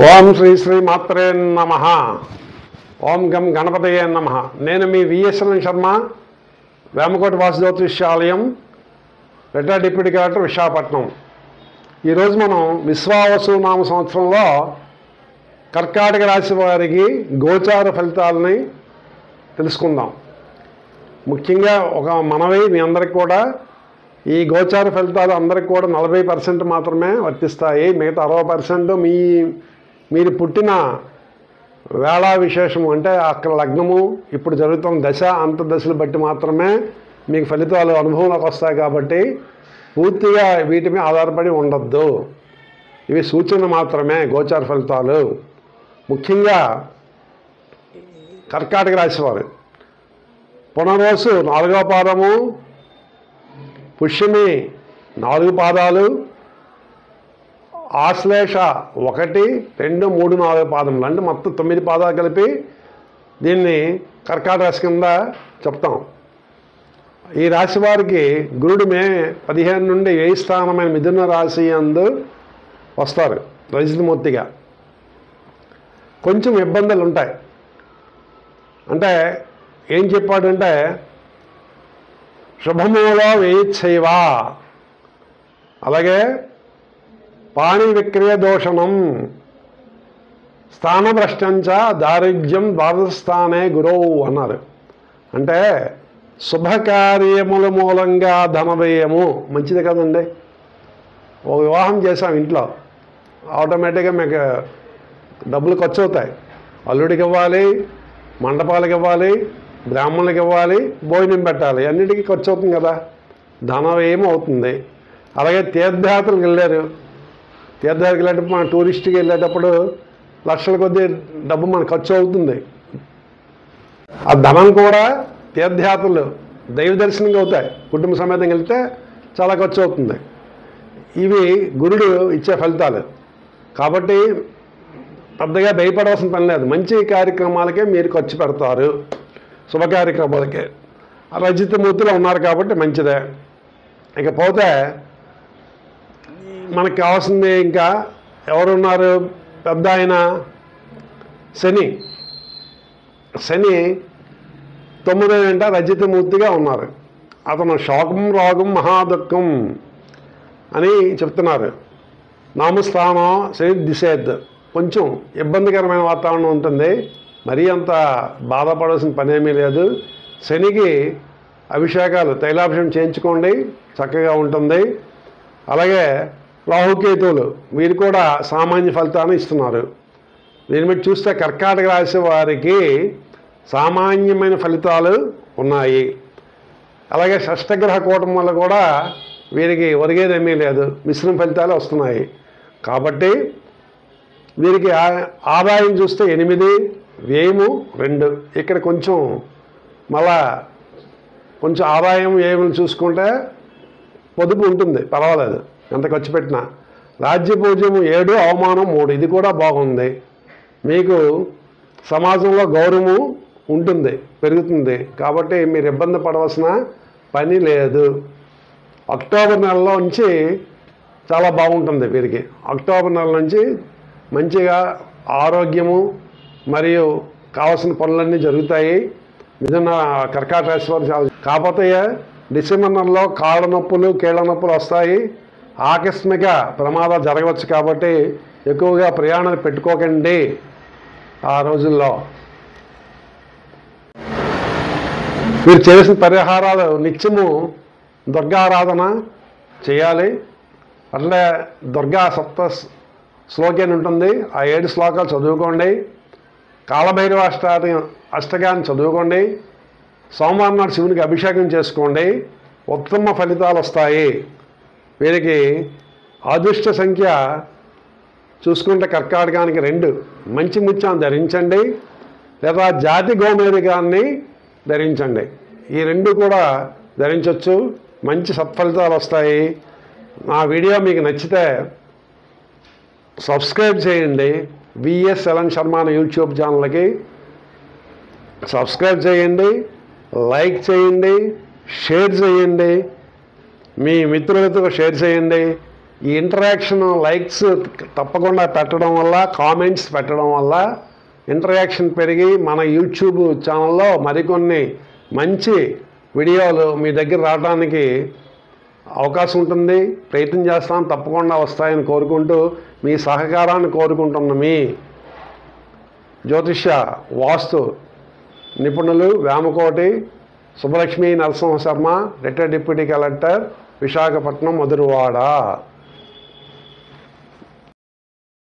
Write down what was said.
ఓం శ్రీ శ్రీ మాత్రే నమః. ఓం గం గణపతయే నమః. నేను మీ విఎస్ఎన్ శర్మ, వేమకోట వాసు జ్యోతిష్యాలయం, రిటైర్డ్ డిప్యూటీ కలెక్టర్, విశాఖపట్నం. ఈరోజు మనం విశ్వావసు నామ సంవత్సరంలో కర్కాటక రాశి వారికి గోచార ఫలితాలని తెలుసుకుందాం. ముఖ్యంగా ఒక మనవి మీ అందరికి కూడా, ఈ గోచార ఫలితాలు అందరికి కూడా 40% మాత్రమే వర్తిస్తాయి. మిగతా 60% మీరు పుట్టిన వేళ విశేషము, అంటే అక్కడ లగ్నము, ఇప్పుడు జరుగుతున్న దశ, అంతర్దశలు బట్టి మాత్రమే మీకు ఫలితాలు అనుభవంలోకి వస్తాయి. కాబట్టి పూర్తిగా వీటి మీద ఆధారపడి ఉండద్దు. ఇవి సూచన మాత్రమే, గోచార ఫలితాలు. ముఖ్యంగా కర్కాటక రాశి వారు పునర్వసు 4వ పాదము, పుష్యమి 4 పాదాలు, ఆశ్లేష 1, 2, 3, 4 పాదములు, అంటే మొత్తం 9 పాదాలు కలిపి దీన్ని కర్కాటక రాశి కింద చెప్తాం. ఈ రాశి వారికి గురుడు మే 15 నుండి 10 స్థానమైన మిథున రాశి అందు వస్తారు రజతమూర్తిగా. కొంచెం ఇబ్బందులు ఉంటాయి. అంటే ఏం చెప్పాడంటే, శుభమూలో వేయిచ్చైవ, అలాగే పాణి విక్రియ దోషణం, స్థానభ్రష్టంచ దారిద్ర్యం ద్వాదశస్థానే గురవు అన్నారు. అంటే శుభకార్యముల మూలంగా ధనవ్యయము మంచిది కదండి. ఒక వివాహం చేసాం ఇంట్లో, ఆటోమేటిక్గా మీకు డబ్బులు ఖర్చు అవుతాయి. అల్లుడికి ఇవ్వాలి, మండపాలకు ఇవ్వాలి, బ్రాహ్మణులకు ఇవ్వాలి, భోజనం పెట్టాలి, అన్నిటికీ ఖర్చు అవుతుంది కదా, ధనవ్యయం అవుతుంది. అలాగే తీర్థయాత్రలకు వెళ్ళారు, తీర్థయాత్రకి వెళ్ళేటప్పుడు, మన టూరిస్ట్కి వెళ్ళేటప్పుడు లక్షల కొద్దీ డబ్బు మనకు ఖర్చు అవుతుంది. ఆ ధనం కూడా తీర్థయాత్రలు దైవ దర్శనంగా అవుతాయి. కుటుంబ సమేతంగా వెళ్తే చాలా ఖర్చు అవుతుంది. ఇవి గురుడు ఇచ్చే ఫలితాలు. కాబట్టి పెద్దగా భయపడవలసిన పని లేదు. మంచి కార్యక్రమాలకే మీరు ఖర్చు పెడతారు, శుభ కార్యక్రమాలకే. రజితమూర్తిలో ఉన్నారు కాబట్టి మంచిదే. ఇకపోతే మనకు కావాల్సింది ఇంకా ఎవరున్నారు, పెద్ద ఆయన శని. శని 9వ ఇంట రజితమూర్తిగా ఉన్నారు. అతను శోకం రోగం మహాదుఃఖం అని చెప్తున్నారు. నామస్థానం శని దిశేద్, కొంచెం ఇబ్బందికరమైన వాతావరణం ఉంటుంది. మరీ అంత బాధపడాల్సిన పనేమీ లేదు. శనికి అభిషేకాలు, తైలాభిషేకం చేయించుకోండి, చక్కగా ఉంటుంది. అలాగే రాహుకేతువులు, వీరు కూడా సామాన్య ఫలితాన్ని ఇస్తున్నారు. దీన్ని బట్టి చూస్తే కర్కాటక రాశి వారికి సామాన్యమైన ఫలితాలు ఉన్నాయి. అలాగే షష్టగ్రహ కూటం వల్ల కూడా వీరికి ఒరిగేదేమీ లేదు, మిశ్రమ ఫలితాలు వస్తున్నాయి. కాబట్టి వీరికి ఆదాయం చూస్తే 8, వ్యయము 2. ఇక్కడ కొంచెం మళ్ళా కొంచెం ఆదాయం వ్యయం చూసుకుంటే పొదుపు ఉంటుంది, పర్వాలేదు ఎంత ఖర్చు పెట్టినా. రాజ్యపూజ్యము 7, అవమానం 3, ఇది కూడా బాగుంది. మీకు సమాజంలో గౌరవము ఉంటుంది, పెరుగుతుంది. కాబట్టి మీరు ఇబ్బంది పడవలసిన పని లేదు. అక్టోబర్ నెలలో నుంచి చాలా బాగుంటుంది వీరికి. అక్టోబర్ నెల నుంచి మంచిగా ఆరోగ్యము మరియు కావాల్సిన పనులన్నీ జరుగుతాయి. మిథున కర్కాటక రాశి వారు చాలా. కాకపోతే డిసెంబర్ నెలలో కాళ్ళ నొప్పులు, కీళ్ళ నొప్పులు వస్తాయి. ఆకస్మిక ప్రమాదాలు జరగవచ్చు. కాబట్టి ఎక్కువగా ప్రయాణాలు పెట్టుకోకండి ఆ రోజుల్లో. మీరు చేసిన పరిహారాలు నిత్యము దుర్గారాధన చేయాలి. అట్లే దుర్గా సప్త శ్లోకి అని ఉంటుంది, ఆ 7 శ్లోకాలు చదువుకోండి. కాలభైరవ అష్టకాన్ని చదువుకోండి. సోమవారం నాడు శివునికి అభిషేకం చేసుకోండి, ఉత్తమ ఫలితాలు వస్తాయి. వీరికి అదృష్ట సంఖ్య చూసుకుంటే కర్కాటకానికి 2 మంచి ముత్యాన్ని ధరించండి, లేదా జాతి గోమేధికాన్ని ధరించండి. ఈ 2 కూడా ధరించవచ్చు, మంచి సత్ఫలితాలు వస్తాయి. నా వీడియో మీకు నచ్చితే సబ్స్క్రైబ్ చేయండి. విఎస్ఎన్ శర్మ అనే యూట్యూబ్ ఛానల్కి సబ్స్క్రైబ్ చేయండి, లైక్ చేయండి, షేర్ చేయండి, మీ మిత్రులతో షేర్ చేయండి. ఈ ఇంటరాక్షన్ లైక్స్ తప్పకుండా పెట్టడం వల్ల, కామెంట్స్ పెట్టడం వల్ల ఇంటరాక్షన్ పెరిగి మన యూట్యూబ్ ఛానల్లో మరికొన్ని మంచి వీడియోలు మీ దగ్గర రావడానికి అవకాశం ఉంటుంది. ప్రయత్నం చేస్తాం, తప్పకుండా వస్తాయని కోరుకుంటూ మీ సహకారాన్ని కోరుకుంటున్న మీ జ్యోతిష్య వాస్తు నిపుణులు Vemakoti Subbalakshmi Narasimha Sharma, retired deputy collector, Visakhapatnam, Madhurawada.